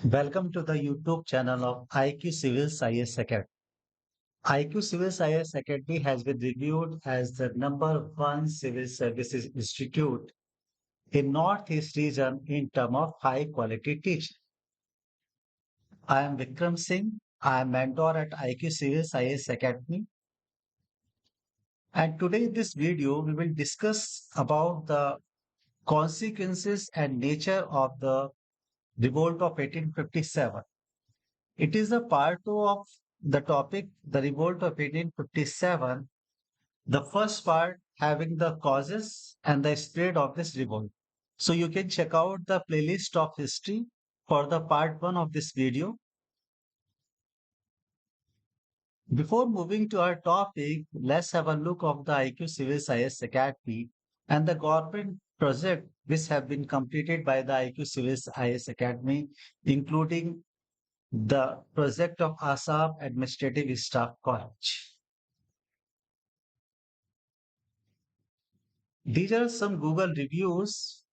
Welcome to the YouTube channel of IQ Civil IS Academy. IQ Civil IS Academy has been reviewed as the #1 civil services institute in Northeast region in terms of high quality teaching. I am Vikram Singh. I am mentor at IQ Civil IS Academy. And today in this video, we will discuss about the consequences and nature of the revolt of 1857. It is a part two of the topic, the revolt of 1857, the first part having the causes and the spread of this revolt. So you can check out the playlist of history for the part one of this video. Before moving to our topic, let's have a look of the IQ Civil Science Academy and the government project which have been completed by the IQ Civil Science Academy, including the project of Assam Administrative Staff College. These are some Google reviews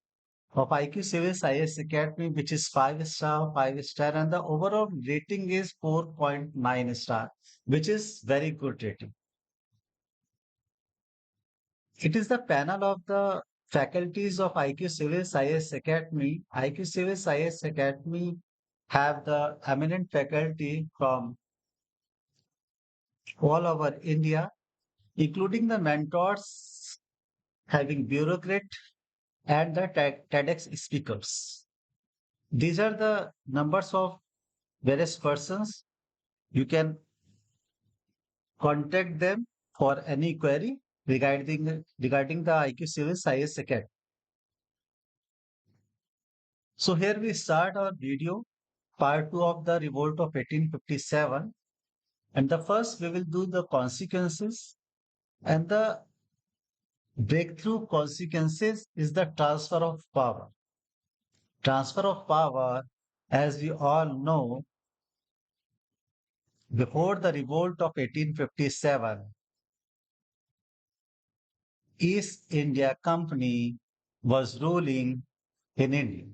of IQ Civil IS Academy, which is 5 star, and the overall rating is 4.9 star, which is very good rating. It is the panel of the faculties of IQ Civil IS Academy. IQ Civil IS Academy have the eminent faculty from all over India, including the mentors having bureaucrat and the TEDx speakers. These are the numbers of various persons. You can contact them for any query regarding the IQ Civil IS Academy. So here we start our video, part 2 of the revolt of 1857. And the first we will do the consequences, and the breakthrough consequences is the transfer of power. Transfer of power, as we all know, before the revolt of 1857, East India Company was ruling in India.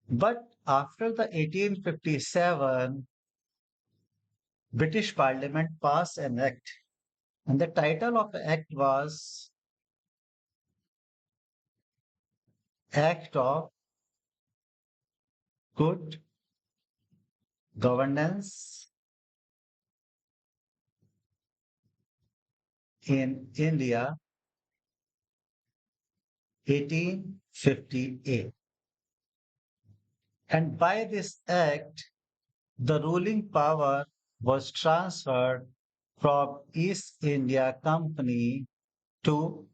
But after the 1857, British Parliament passed an act, and the title of the act was Act of Good Governance in India, 1858. And by this act, the ruling power was transferred from East India Company to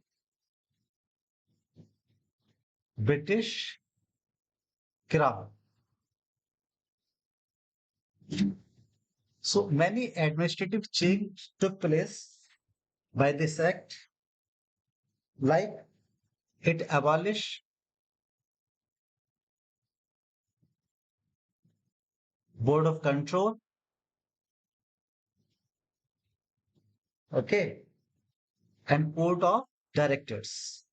British Crown. So many administrative change took place by this act, like it abolished Board of Control, okay, and Board of Directors.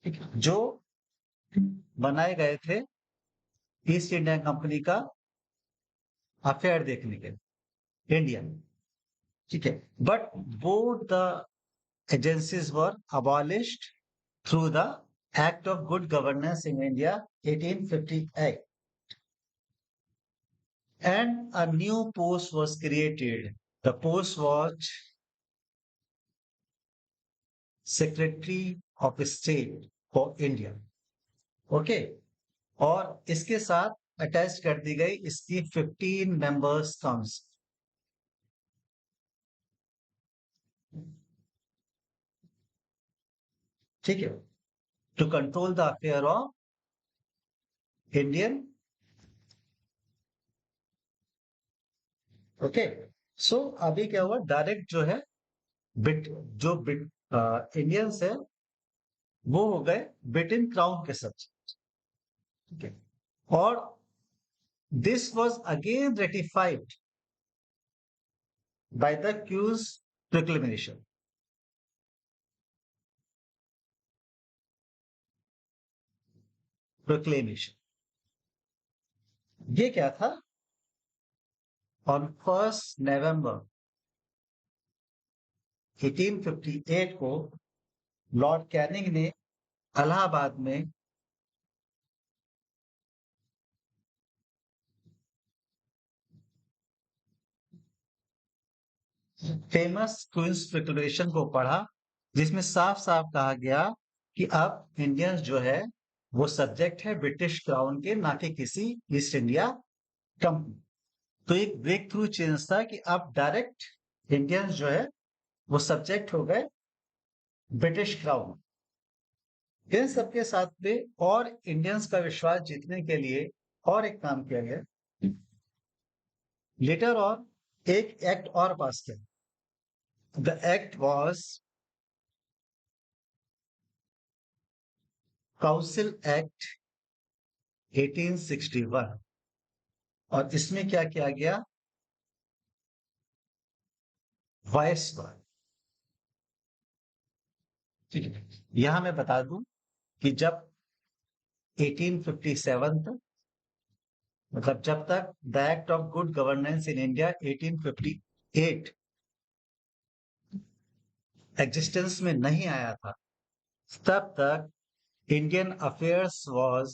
ठीक है? जो बनाए गए थे east India company का affair देखने के लिए इंडिया, ठीक है, but both the agencies were abolished through the Act of Good Governance in India 1858, and a new post was created. The post was Secretary of State for India. Okay, और इसके साथ attach कर दी गई इसकी 15 members council. ठीक है, to control the affair of Indian. Okay, so अभी क्या हुआ, डायरेक्ट जो है बिट जो बिट इंडियंस है वो हो गए ब्रिटेन क्राउन के सब्जेक्ट. ठीक है, और this was again ratified by the Queen's proclamation. Proclamation. ये क्या था? ऑन 1 नवंबर 1858 को लॉर्ड कैनिंग ने इलाहाबाद में फेमस क्वींस डिक्लेरेशन को पढ़ा, जिसमें साफ साफ कहा गया कि अब इंडियंस जो है वो सब्जेक्ट है ब्रिटिश क्राउन के, ना कि किसी ईस्ट इंडिया कंपनी। तो एक ब्रेक थ्रू चेंज था कि अब डायरेक्ट इंडियंस जो है वो सब्जेक्ट हो गए ब्रिटिश क्राउन। इन सबके साथ में और इंडियंस का विश्वास जीतने के लिए और एक काम किया गया। लेटर ऑन एक एक्ट और पास किया। The act was council act 1861। और इसमें क्या किया गया? वायसरॉय। ठीक है, यहां मैं बता दूं कि जब 1857 तक, मतलब जब तक the act of good governance in India 1858 existence में नहीं आया था, तब तक Indian affairs was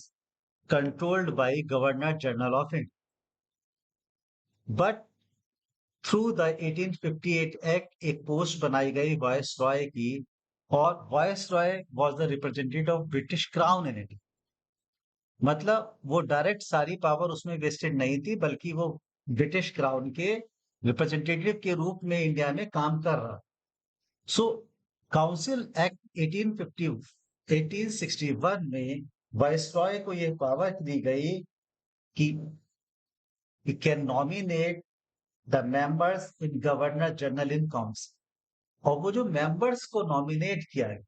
controlled by governor general of India. But through the 1858 act एक पोस्ट बनाई गई वॉइस रॉय की, और voice Roy was the representative of British crown in India. मतलब वो डायरेक्ट सारी पावर उसमें वेस्टेड नहीं थी, बल्कि वो ब्रिटिश क्राउन के रिप्रेजेंटेटिव के रूप में इंडिया में काम कर रहा। सो काउंसिल एक्ट 1850 1861 में वायसरॉय को यह पावर दी गई कि he can nominate the members in governor general in council. और वो जो मेंबर्स को नॉमिनेट किया है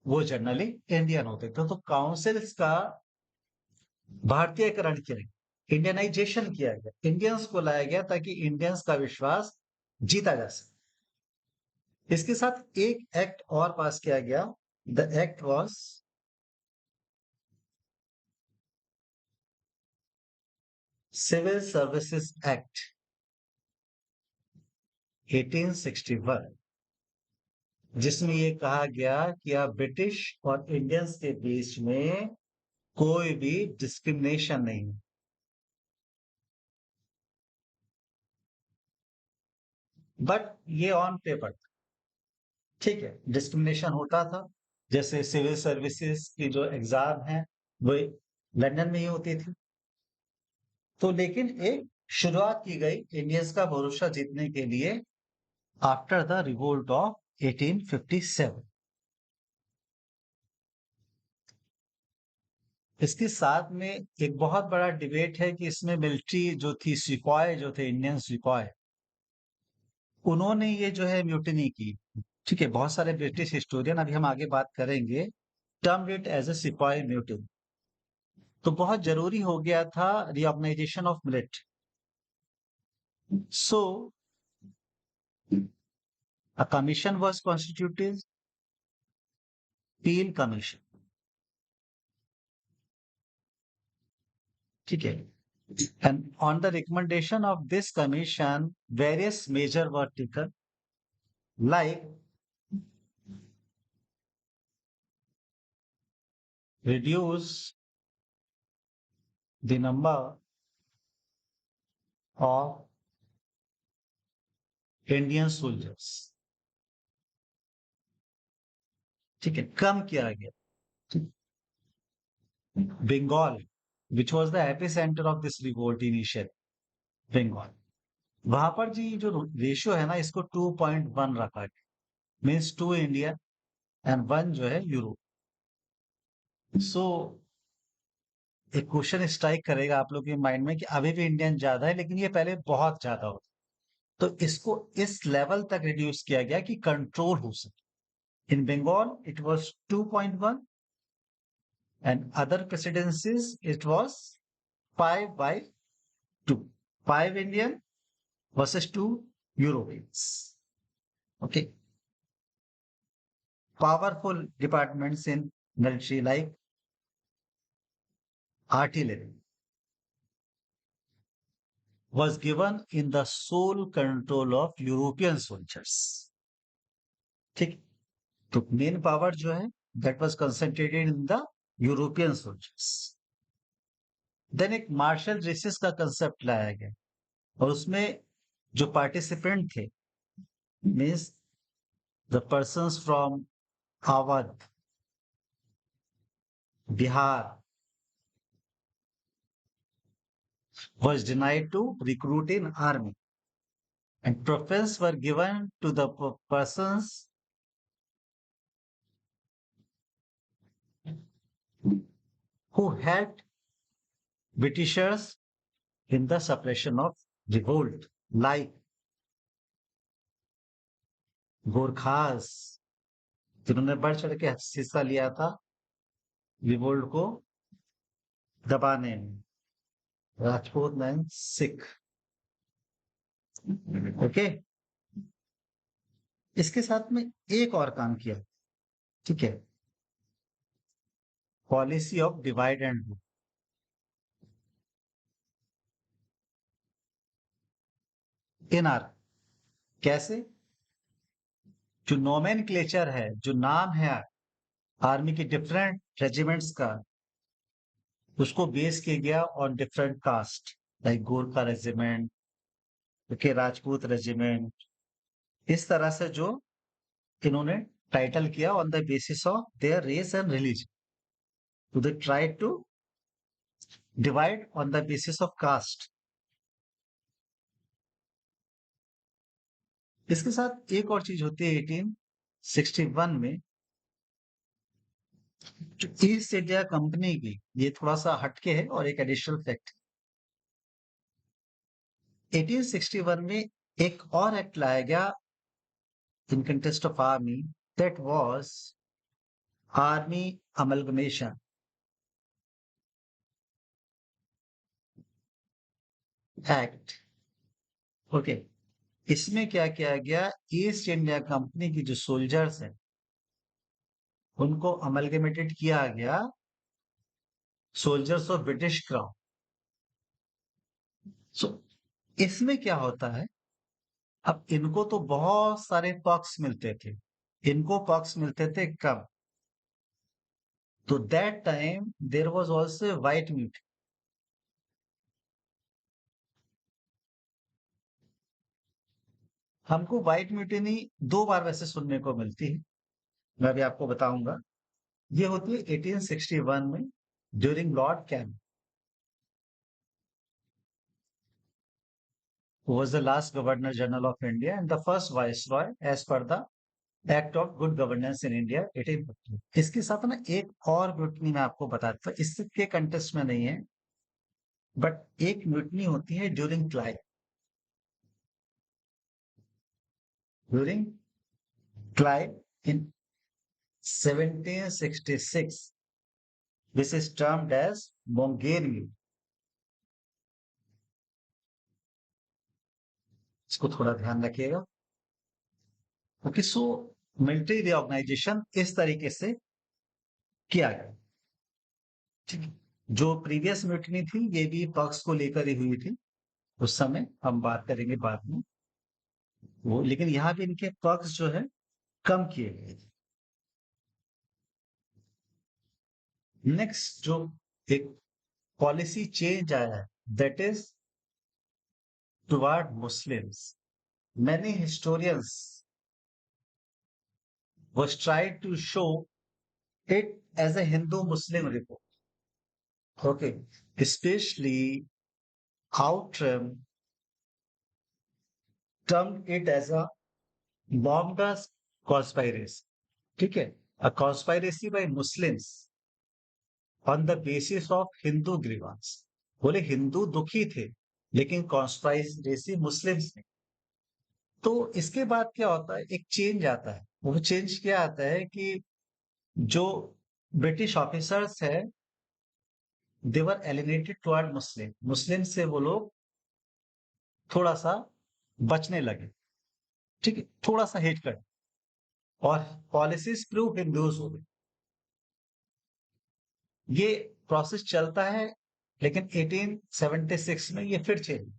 वो जनरली इंडियन होते थे। तो काउंसिल्स का भारतीयकरण किया गया, इंडियनाइजेशन किया गया, इंडियंस को लाया गया ताकि इंडियंस का विश्वास जीता जा सके। इसके साथ एक एक्ट और पास किया गया। The act was civil services act 1861, जिसमें यह कहा गया कि अब ब्रिटिश और इंडियंस के बीच में कोई भी डिस्क्रिमिनेशन नहीं। बट ये ऑन पेपर, ठीक है, डिस्क्रिमिनेशन होता था। जैसे सिविल सर्विसेज की जो एग्जाम है वो लंदन में ही होती थी। तो लेकिन एक शुरुआत की गई इंडियंस का भरोसा जीतने के लिए आफ्टर द रिवोल्ट ऑफ 1857। इसके साथ में एक बहुत बड़ा डिबेट है कि इसमें मिलिट्री जो थी, सिपाही जो थे, इंडियन सिपाही, उन्होंने ये जो है म्यूटिनी की। ठीक है, बहुत सारे ब्रिटिश हिस्टोरियन, अभी हम आगे बात करेंगे, टर्म इट एज ए सिपाही म्यूटिनी। तो बहुत जरूरी हो गया था reorganisation of military. So a commission was constituted, peel commission. ठीक है, and on the recommendation of this commission various measures were taken, like reduce the number of Indian soldiers। ठीक है, कम किया गया। Bengal, which was the epicenter of this revolt initial, Bengal, वहां पर जी जो ratio है ना, इसको 2.1 रखा है, मीन्स 2 इंडिया एंड 1 जो है यूरोप। सो एक क्वेश्चन स्ट्राइक करेगा आप लोग के माइंड में कि अभी भी इंडियन ज्यादा है, लेकिन ये पहले बहुत ज्यादा होता। तो इसको इस लेवल तक रिड्यूस किया गया कि कंट्रोल हो सके। In Bengal it was 2.1 and other presidencies it was 5/2, 5 Indian versus 2 Europeans. Okay, powerful departments in military like artillery was given in the sole control of European soldiers. ठीक, तो मेन पावर जो है that was concentrated in the European soldiers. Then एक martial races का concept लाया गया और उसमें जो पार्टिसिपेंट थे means the persons from Awadh, Bihar was denied to recruit in army and preference were given to the persons who helped Britishers in the suppression of revolt like Gorkhas जिन्होंने बढ़ चढ़ के हिस्सा लिया था रिवोल्ट को दबाने में, राजपूत एंड सिख। ओके, इसके साथ में एक और काम किया, ठीक है, policy of divide and rule. In are कैसे, जो नोमेनक्लेचर है, जो नाम है आर्मी के डिफरेंट रेजिमेंट्स का, उसको बेस किया गया on different caste like Gorkha regiment, okay, Rajput regiment, इस तरह से जो इन्होंने टाइटल किया on the basis of their race and religion, तो they try to divide on the basis of caste. इसके साथ एक और चीज होती है 1861 में, जो ईस्ट इंडिया कंपनी की, ये थोड़ा सा हटके है और एक एडिशनल फैक्ट, 1861 में एक और एक्ट लाया गया in contest of army, that was army amalgamation act. Okay, इसमें क्या किया गया, ईस्ट इंडिया कंपनी की जो सोल्जर्स हैं उनको अमलगमेटेड किया गया सोल्जर्स ऑफ ब्रिटिश क्राउन। सो इसमें क्या होता है, अब इनको तो बहुत सारे पक्ष मिलते थे, इनको पक्ष मिलते थे कम, तो that time there was also white mutiny. हमको व्हाइट म्यूटिनी दो बार वैसे सुनने को मिलती है, मैं भी आपको बताऊंगा। ये होती है 1861 में during Lord Canning, who was the last Governor General of India and the first Viceroy as per the Act of Good Governance in India 1850। इसके साथ ना एक और म्यूटनी मैं आपको बताता हूँ, इसके कंटेस्ट में नहीं है, बट एक म्यूटनी होती है during Clive, during Clive in 1766, this is termed as Monghyr. इसको थोड़ा ध्यान रखिएगा। ओके, सो मिलिट्री रिऑर्गेनाइजेशन इस तरीके से किया गया, ठीक है। जो प्रीवियस म्यूटनी थी ये भी पक्ष को लेकर ही हुई थी, उस समय हम बात करेंगे बाद में वो, लेकिन यहाँ भी इनके पक्ष जो है कम किए गए थे। नेक्स्ट जो एक पॉलिसी चेंज आया है that is toward Muslims. Many historians was tried to show it as a Hindu-Muslim report. Okay, especially Outram termed it as a bogus conspiracy. ठीक है, a conspiracy by Muslims on the basis of Hindu grievance। बोले हिंदू दुखी थे लेकिन conspiracy Muslims ने। तो इसके बाद क्या होता है, एक चेंज आता है, वो चेंज क्या आता है कि जो ब्रिटिश ऑफिसर्स है देवर एलिनेटेड टुवर्ड मुस्लिम, मुस्लिम से वो लोग थोड़ा सा बचने लगे, ठीक है, थोड़ा सा हेट कर। और पॉलिसीज प्रूव हिंदूज हो गए। ये प्रोसेस चलता है, लेकिन 1876 में ये फिर चेंज।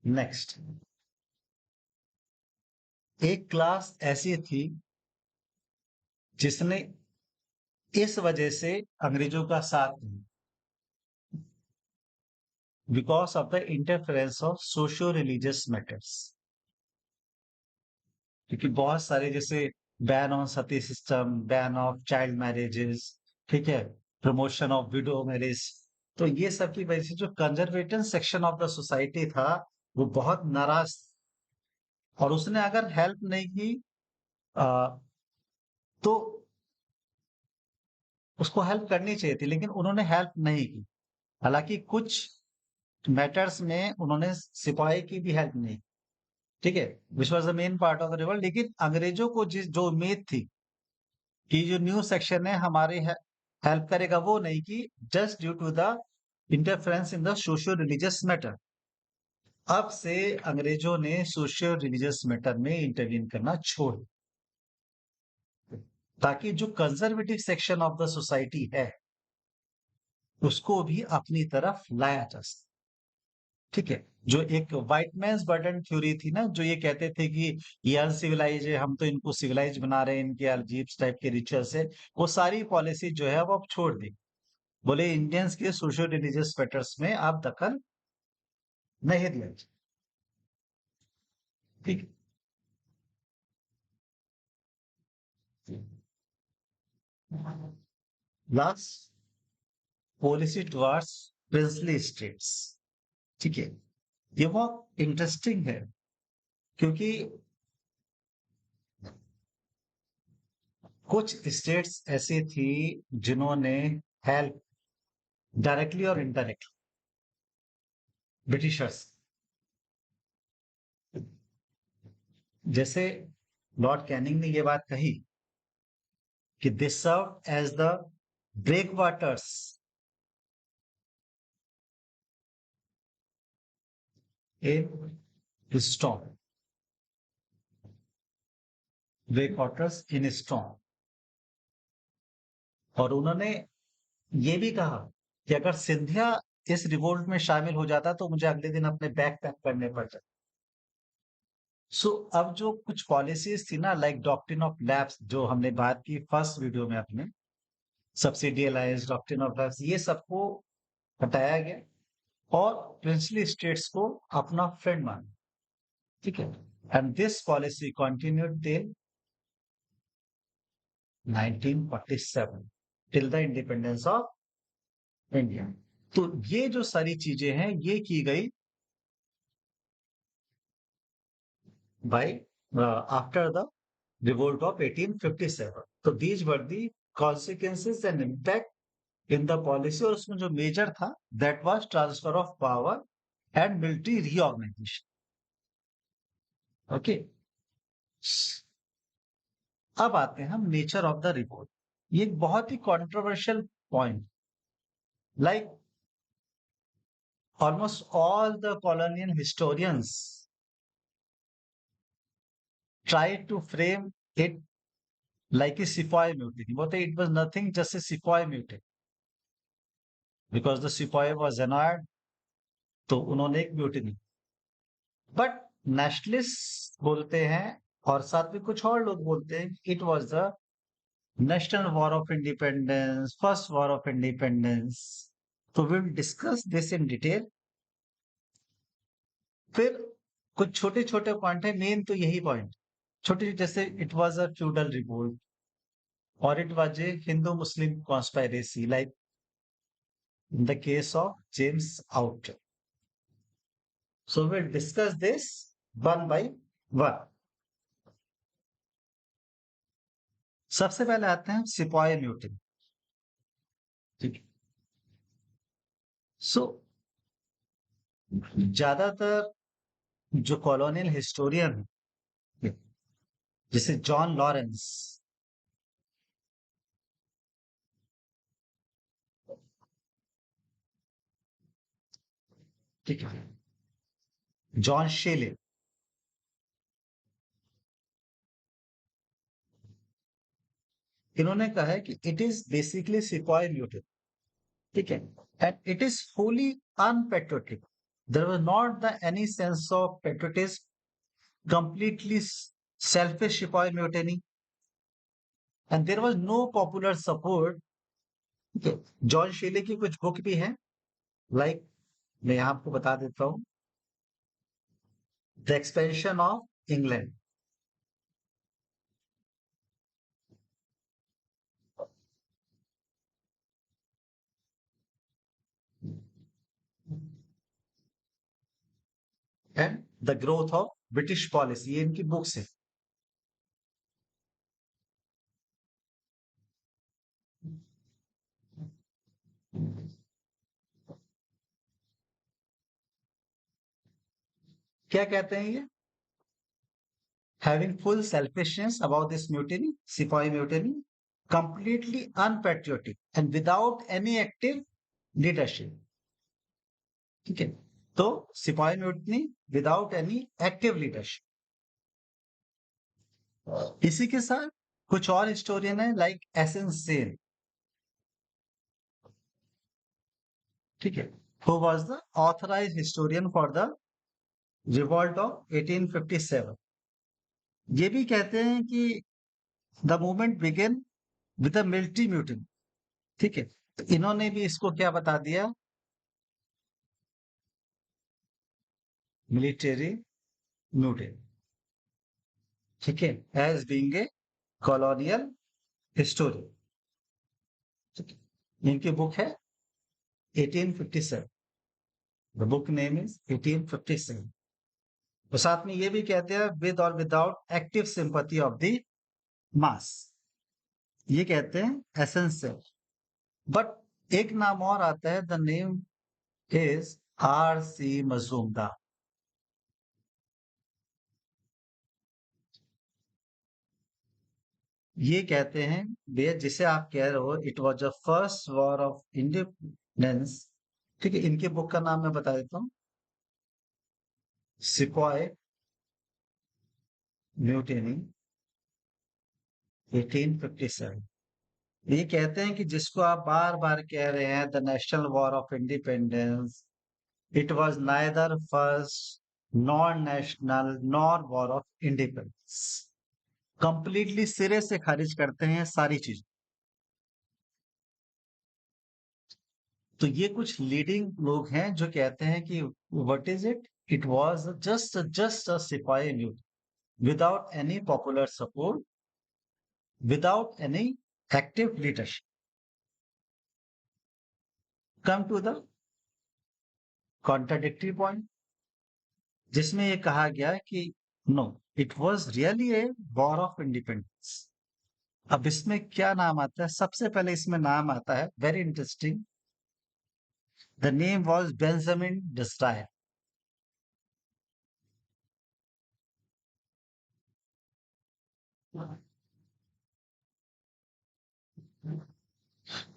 नेक्स्ट, एक क्लास ऐसी थी जिसने इस वजह से अंग्रेजों का साथ दिया, because of the interference of socio religious matters. क्योंकि बहुत सारे जैसे ban on Sati system, ban of child marriages, ठीक है, प्रमोशन ऑफ विडो मैरिज, तो ये सब की वजह से जो conservative section of the society था वो बहुत नाराज था। और उसने अगर हेल्प नहीं की आ, तो उसको हेल्प करनी चाहिए थी, लेकिन उन्होंने हेल्प नहीं की। हालांकि कुछ मैटर्स में उन्होंने सिपाही की भी हेल्प नहीं, ठीक है, which was the main part of the revolt. लेकिन अंग्रेजों को जिस जो उम्मीद थी कि जो न्यू सेक्शन है हमारे हेल्प करेगा, वो नहीं की, just due to the interference in the socio religious matter. अब से अंग्रेजों ने सोशियो रिलीजियस मैटर में इंटरवीन करना छोड़ दिया, ताकि जो conservative section of the society है उसको भी अपनी तरफ लाया जा सके। ठीक है, जो एक व्हाइट मैन्स बर्डन थ्योरी थी ना, जो ये कहते थे कि ये अनसिविलाइज है, हम तो इनको सिविलाइज बना रहे हैं, इनके अजीब टाइप के रिचुअल्स है, वो सारी पॉलिसी जो है वो अब छोड़ दी। बोले इंडियंस के सोशल रिलीजियस मैटर्स में आप दखल नहीं दिया जाए। ठीक है, last, policy towards princely states. ठीक है, ये बहुत इंटरेस्टिंग है, क्योंकि कुछ स्टेट्स ऐसी थी जिन्होंने हेल्प डायरेक्टली और इनडायरेक्टली ब्रिटिशर्स, जैसे लॉर्ड कैनिंग ने ये बात कही कि this serve as the break waters in storm, break waters in storm. और उन्होंने ये भी कहा कि अगर सिंधिया इस रिवोल्ट में शामिल हो जाता तो मुझे अगले दिन अपने बैग पैक करने पड़ जाते। सो अब जो कुछ पॉलिसीज थी ना, लाइक डॉक्ट्रिन ऑफ लैप्स, जो हमने बात की फर्स्ट वीडियो में अपने, subsidy alliance, doctrine of lapse, ये सबको हटाया गया और प्रिंसली स्टेट्स को अपना फ्रेंड माना। ठीक है, and this policy continued till 1947, till the independence of India. तो ये जो सारी चीजें हैं ये की गई by after the revolt of 1857। तो these were the consequences and impact in the policy। और उसमें जो मेजर था that was transfer of power and military reorganization। Okay, अब आते हैं हम नेचर ऑफ द रिवोल्ट। ये एक बहुत ही controversial point, like almost all the colonial historians try to frame it like a sepoy mutiny। बोलते it was nothing, just a sepoy mutiny, because the sepoy was annoyed, तो उन्होंने एक mutiny. But nationalist बोलते हैं, और साथ में कुछ और लोग बोलते हैं, it was the national war of independence, first war of independence. तो will discuss this in detail. फिर कुछ छोटे छोटे पॉइंट है, मेन तो यही पॉइंट छोटे, जैसे it was a feudal revolt, और it was a Hindu Muslim conspiracy, like in the case of James out. So will discuss this one by one. सबसे पहले आते हैं सिपाही म्यूटिनी। ठीक है, सो ज्यादातर जो कॉलोनियल हिस्टोरियन है, जैसे जॉन लॉरेंस, ठीक है, जॉन शेले। इन्होंने कहा है कि इट इज बेसिकली सिपाही म्यूटेशन, ठीक है, and it is fully unpatriotic. There was not the any sense of patriotism, completely selfish Sepoy mutiny, and there was no popular support. Okay. John Seeley की कुछ book भी है, like मैं यहाँ आपको बता देता हूँ, the expansion of England. And the growth of British policy, ये इनकी बुक्स है। क्या कहते हैं ये? Having full selfishness about this mutiny, Sepoy mutiny, completely unpatriotic and without any active leadership। ठीक है, तो सिपाही mutiny without any active leadership. इसी के साथ कुछ और हिस्टोरियन है लाइक एसन सेन, ठीक है, who was the authorised historian for the revolt of 1857। ये भी कहते हैं कि the movement began with the military mutiny, ठीक है, तो इन्होंने भी इसको क्या बता दिया, मिलिट्री म्यूटिनी, ठीक है, as being a colonial history. इनकी बुक है 1857, द बुक नेम इज 1857। तो साथ में ये भी कहते हैं विद और without active sympathy of the mass, ये कहते हैं एसेंशियल। बट एक नाम और आता है, the name is R C Majumdar. ये कहते हैं वे, जिसे आप कह रहे हो it was the first war of independence, ठीक है, इनके बुक का नाम मैं बता देता हूँ, सिपॉय म्यूटिनी 1857। ये कहते हैं कि जिसको आप बार बार कह रहे हैं the national war of independence, it was neither first non national nor war of independence. Completely सिरे से खारिज करते हैं सारी चीज। तो ये कुछ लीडिंग लोग हैं जो कहते हैं कि what is it, it was just a सिपाही mutiny without any popular support, without any active leadership. Come to the contradictory point, जिसमें ये कहा गया कि no, it was really a war of independence. अब इसमें क्या नाम आता है, सबसे पहले इसमें नाम आता है, very interesting, the name was Benjamin Disraeli.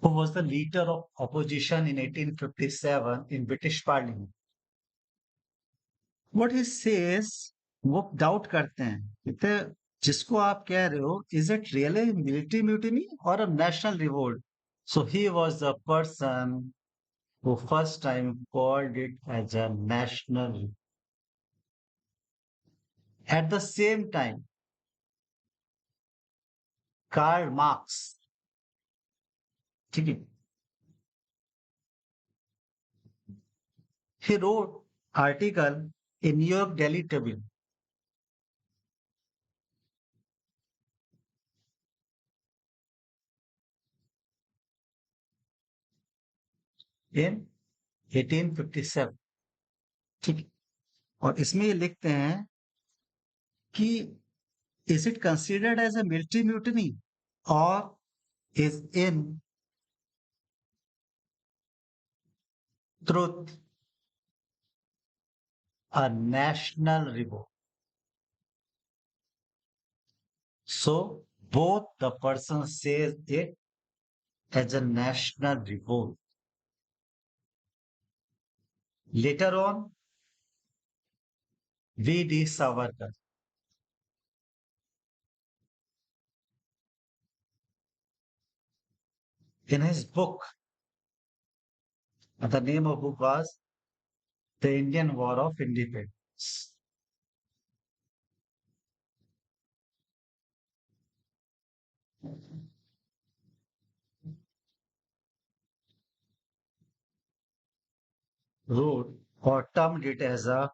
who was the leader of opposition in 1857 in British Parliament। What he says, वो डाउट करते हैं, कहते हैं, जिसको आप कह रहे हो is it really military mutiny और a national revolt. So he was the person who first time called it as a national। At the same time, Karl Marx, ठीक है, he wrote article in New York Daily Tribune in 1857, ठीक है, और इसमें ये लिखते हैं कि is it considered as a military mutiny or is in truth a national revolt? So both the person says it as a national revolt. Later on, V.D. Savarkar. In his book, the name of book was The Indian War of Independence. Wrote or termed it as a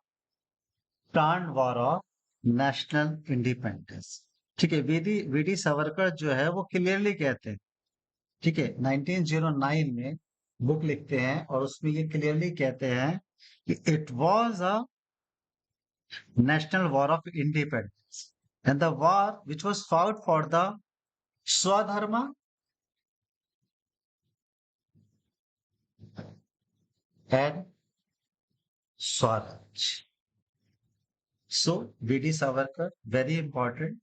planned war of national independence. ठीक है, VD Savarkar जो है वो clearly कहते हैं, ठीक है, 1909 में बुक लिखते हैं और उसमें ये क्लियरली कहते हैं कि it was a national war of independence and the war which was fought for the Swadharma and Swaraj. So, V D Savarkar very important.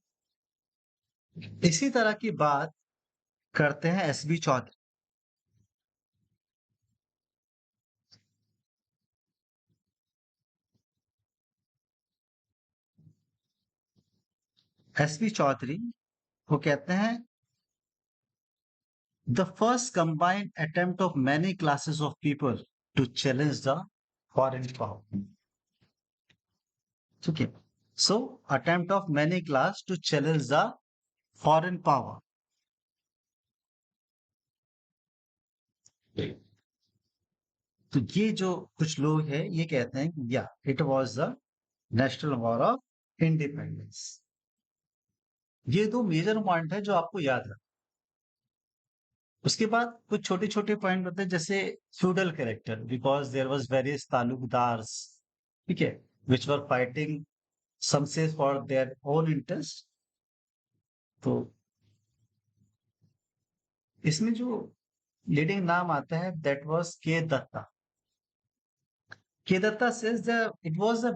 इसी तरह की बात करते हैं एसबी चौधरी. एसबी चौधरी वो कहते हैं the first combined attempt of many classes of people to challenge the foreign power. ठीक है. So, attempt of many class to challenge the foreign power. तो ये जो कुछ लोग हैं ये कहते हैं कि या it was the national war of independence. ये दो मेजर पॉइंट है जो आपको याद रखना. उसके बाद कुछ छोटे छोटे पॉइंट होते हैं जैसे feudal character because there was various taluqdars, ठीक है, विच वर फाइटिंग सम से फॉर देयर ओन इंटरेस्ट. तो इसमें जो लीडिंग नाम आता है दैट वाज के दत्ता. के Dutta says that it was a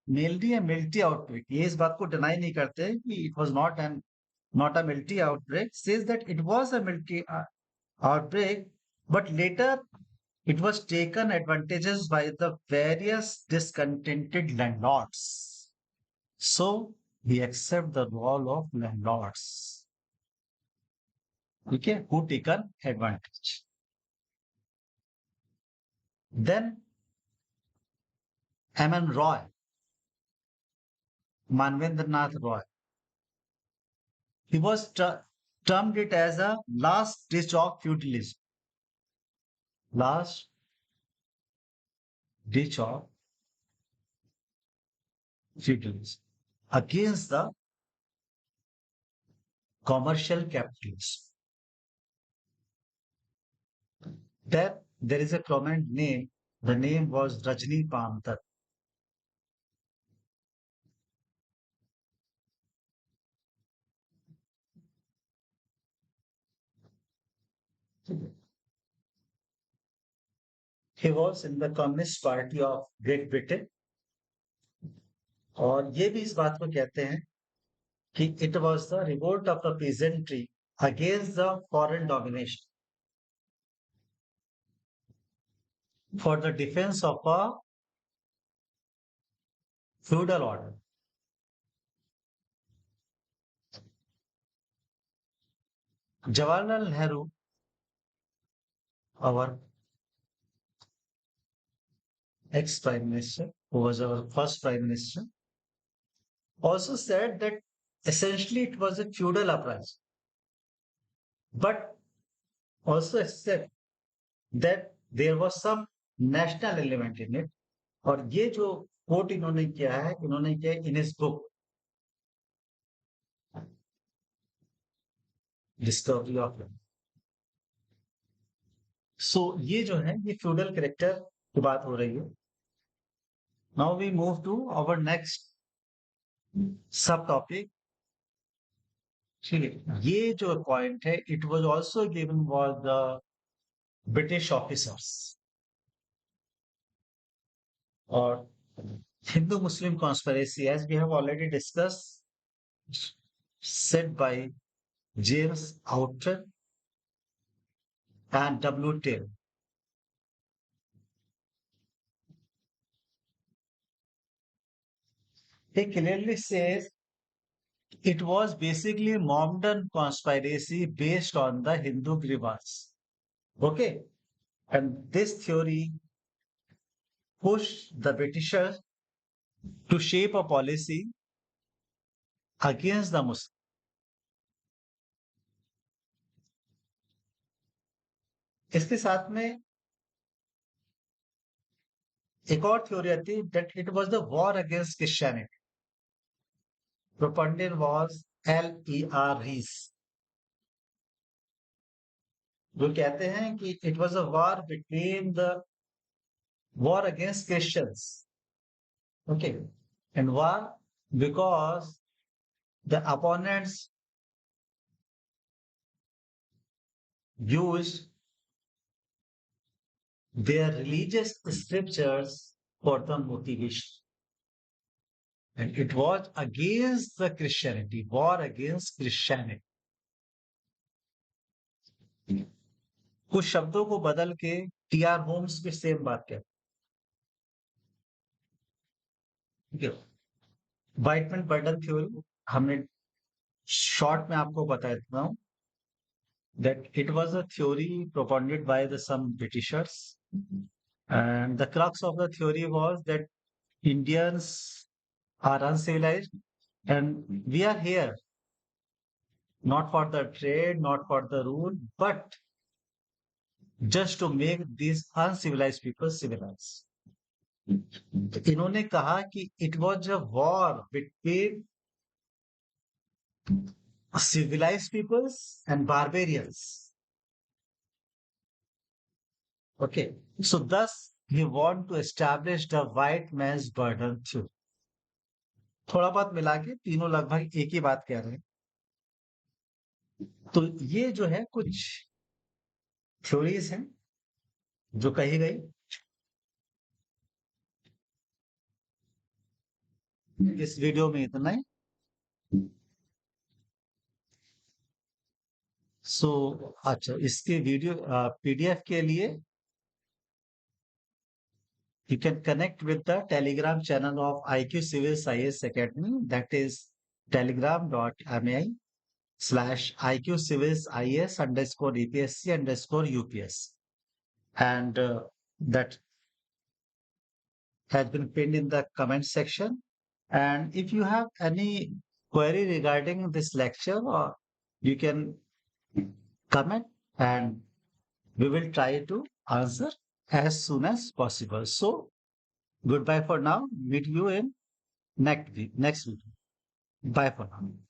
mainly a military outbreak. ये इस बात को डिनाई नहीं करते कि it was not a military outbreak. Says that it was a military outbreak, but later it was taken advantages by the various discontented landlords. So we accept the role of landlords. Okay, who taken advantage. Then M.N. Roy, Manvendranath Roy, he was termed it as a last ditch of feudalism. Last ditch of feudalism against the commercial capitalism. There is a prominent name. The name was Rajni Pamtar. He was in the Communist Party of Great Britain. और ये भी इस बात को कहते हैं कि it was the revolt of the peasantry against the foreign domination for the defense of a feudal order. Jawaharlal Nehru, our ex-prime minister, who was our first prime minister, also said that essentially it was a feudal uprising, but also accept that there was some national element in it. और ये जो coat इन्होंने किया है, इन्होंने किया in his book discovery of. सो ये जो है ये फ्यूडल कैरेक्टर की बात हो रही है. Now we move to our next sub topic. ठीक है, ये जो पॉइंट है it was also given for the British officers और Hindu Muslim conspiracy as we have already discuss said by James Outer and W. Taylor. he clearly says it was basically Mohammedan conspiracy based on the Hindu Grivas. Okay. And this theory pushed the Britishers to shape a policy against the Muslims. इसके साथ में एक और theory आती है that it was the war against Christianity. Propaganda was LERs. जो कहते हैं कि it was a war between the war against Christians. Okay. And war because the opponents used their religious scriptures for the motivation. And it was against the Christianity, war against Christianity. कुछ शब्दों को बदल के TR. Holmes भी same बात कहते हैं. Whiteman burden theory हमने शॉर्ट में आपको बता देता हूं that it was a theory propounded by the some Britishers, and the crux of the theory was that Indians are uncivilized and we are here not for the trade, not for the rule, but just to make these uncivilized people civilized. इन्होंने कहा कि it was a war between civilized peoples and barbarians. Okay, so thus he want to establish the white man's burden theory. थोड़ा बहुत मिला के तीनों लगभग एक ही बात कह रहे हैं. तो ये जो है कुछ थ्योरीज हैं जो कही गई. इस वीडियो में इतना ही. सो अच्छा, इसके वीडियो पीडीएफ के लिए you can connect with the Telegram channel of IQ Civils IS Academy, that is telegram.me/IQ Civils IS _ EPSC _ UPS, and that has been pinned in the comment section. And if you have any query regarding this lecture, or you can comment and we will try to answer as soon as possible. So goodbye for now. Meet you in next week. Bye for now.